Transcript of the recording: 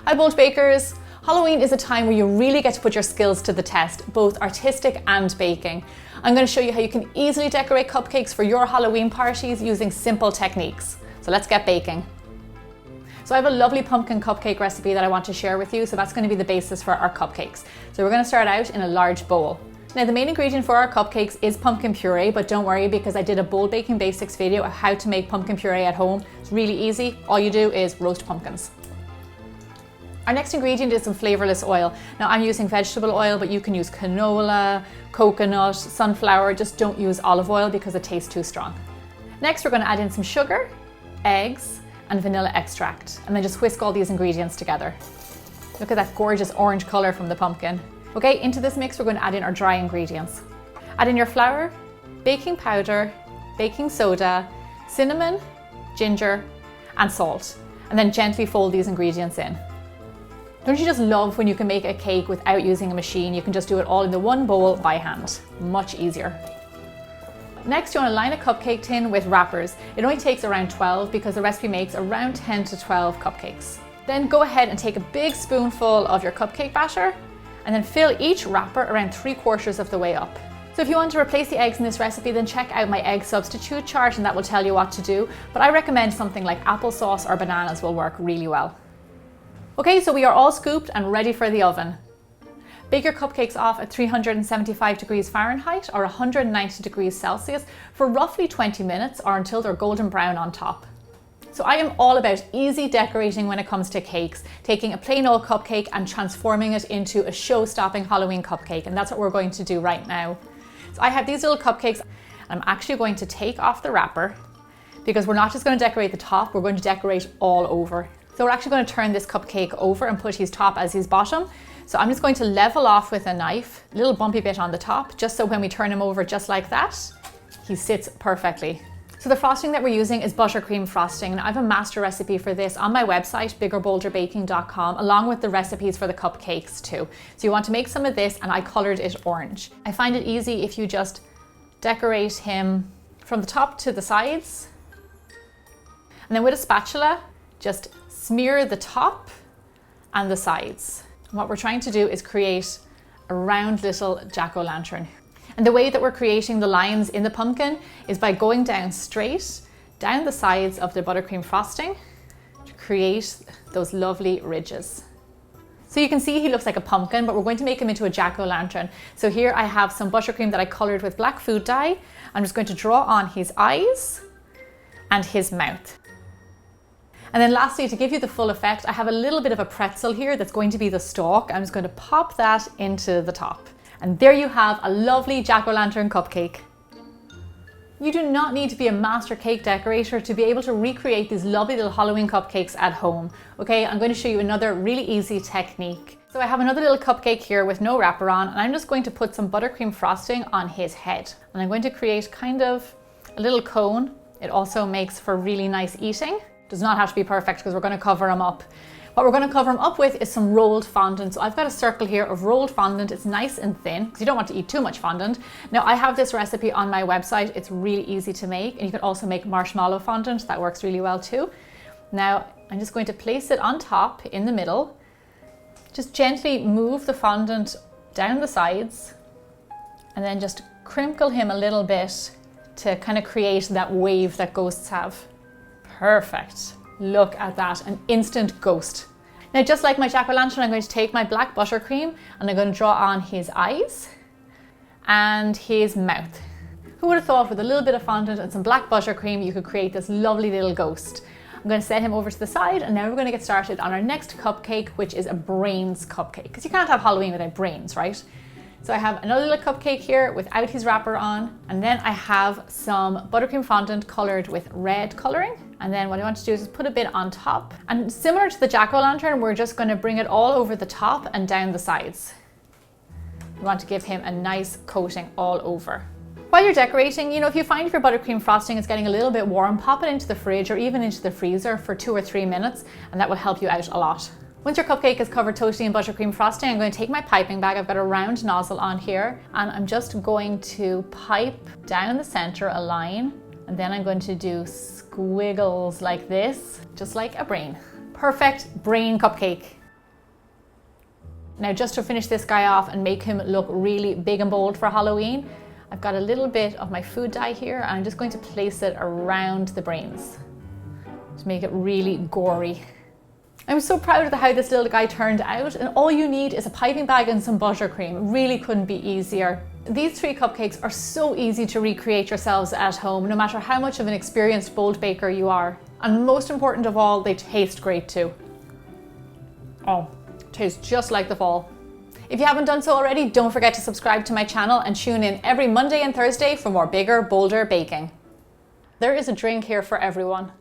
Hi bold bakers! Halloween is a time where you really get to put your skills to the test, both artistic and baking. I'm going to show you how you can easily decorate cupcakes for your Halloween parties using simple techniques. So let's get baking. So I have a lovely pumpkin cupcake recipe that I want to share with you, so that's going to be the basis for our cupcakes. So we're going to start out in a large bowl. Now the main ingredient for our cupcakes is pumpkin puree, but don't worry because I did a bold baking basics video of how to make pumpkin puree at home. It's really easy. All you do is roast pumpkins. Our next ingredient is some flavorless oil. Now I'm using vegetable oil, but you can use canola, coconut, sunflower. Just don't use olive oil because it tastes too strong. Next, we're going to add in some sugar, eggs, and vanilla extract, and then just whisk all these ingredients together. Look at that gorgeous orange color from the pumpkin. Okay, into this mix, we're going to add in our dry ingredients. Add in your flour, baking powder, baking soda, cinnamon, ginger, and salt, and then gently fold these ingredients in. Don't you just love when you can make a cake without using a machine? You can just do it all in the one bowl by hand. Much easier. Next, you want to line a cupcake tin with wrappers. It only takes around 12 because the recipe makes around 10 to 12 cupcakes. Then go ahead and take a big spoonful of your cupcake batter and then fill each wrapper around 3/4 of the way up. So if you want to replace the eggs in this recipe, then check out my egg substitute chart and that will tell you what to do. But I recommend something like applesauce or bananas will work really well. Okay, so we are all scooped and ready for the oven. Bake your cupcakes off at 375 degrees Fahrenheit or 190 degrees Celsius for roughly 20 minutes or until they're golden brown on top. So I am all about easy decorating when it comes to cakes, taking a plain old cupcake and transforming it into a show-stopping Halloween cupcake, and that's what we're going to do right now. So I have these little cupcakes. I'm actually going to take off the wrapper because we're not just going to decorate the top, we're going to decorate all over. So we're actually going to turn this cupcake over and put his top as his bottom. So I'm just going to level off with a knife, a little bumpy bit on the top, just so when we turn him over just like that, he sits perfectly. So the frosting that we're using is Buttercream Frosting, and I have a master recipe for this on my website, biggerbolderbaking.com, along with the recipes for the cupcakes too. So you want to make some of this, and I colored it orange. I find it easy if you just decorate him from the top to the sides, and then with a spatula, just smear the top and the sides. What we're trying to do is create a round little jack-o'-lantern. And the way that we're creating the lines in the pumpkin is by going down straight down the sides of the buttercream frosting to create those lovely ridges. So you can see he looks like a pumpkin, but we're going to make him into a jack-o'-lantern. So here I have some buttercream that I colored with black food dye. I'm just going to draw on his eyes and his mouth. And then lastly, to give you the full effect, I have a little bit of a pretzel here that's going to be the stalk. I'm just going to pop that into the top. And there you have a lovely jack-o'-lantern cupcake. You do not need to be a master cake decorator to be able to recreate these lovely little Halloween cupcakes at home. Okay, I'm going to show you another really easy technique. So I have another little cupcake here with no wrapper on, and I'm just going to put some buttercream frosting on his head. And I'm going to create kind of a little cone. It also makes for really nice eating. Does not have to be perfect because we're going to cover them up. What we're going to cover them up with is some rolled fondant. So I've got a circle here of rolled fondant. It's nice and thin because you don't want to eat too much fondant. Now I have this recipe on my website. It's really easy to make, and you can also make marshmallow fondant. That works really well too. Now I'm just going to place it on top in the middle. Just gently move the fondant down the sides and then just crinkle him a little bit to kind of create that wave that ghosts have. Perfect. Look at that, an instant ghost. Now, just like my jack-o'-lantern, I'm going to take my black buttercream and I'm going to draw on his eyes and his mouth. Who would have thought with a little bit of fondant and some black buttercream, you could create this lovely little ghost. I'm going to set him over to the side, and now we're going to get started on our next cupcake, which is a brains cupcake, because you can't have Halloween without brains, right? So I have another little cupcake here without his wrapper on, and then I have some buttercream fondant colored with red coloring. And then what I want to do is just put a bit on top. And similar to the jack-o'-lantern, we're just going to bring it all over the top and down the sides. We want to give him a nice coating all over. While you're decorating, if you find your buttercream frosting is getting a little bit warm, pop it into the fridge or even into the freezer for 2 or 3 minutes, and that will help you out a lot. Once your cupcake is covered totally in buttercream frosting, I'm going to take my piping bag. I've got a round nozzle on here, and I'm just going to pipe down the center a line, and then I'm going to do squiggles like this, just like a brain. Perfect brain cupcake. Now, just to finish this guy off and make him look really big and bold for Halloween, I've got a little bit of my food dye here and I'm just going to place it around the brains to make it really gory. I'm so proud of how this little guy turned out, and all you need is a piping bag and some buttercream. It really couldn't be easier. These 3 cupcakes are so easy to recreate yourselves at home, no matter how much of an experienced bold baker you are. And most important of all, they taste great too. Oh, tastes just like the fall. If you haven't done so already, don't forget to subscribe to my channel and tune in every Monday and Thursday for more bigger, bolder baking. There is a drink here for everyone.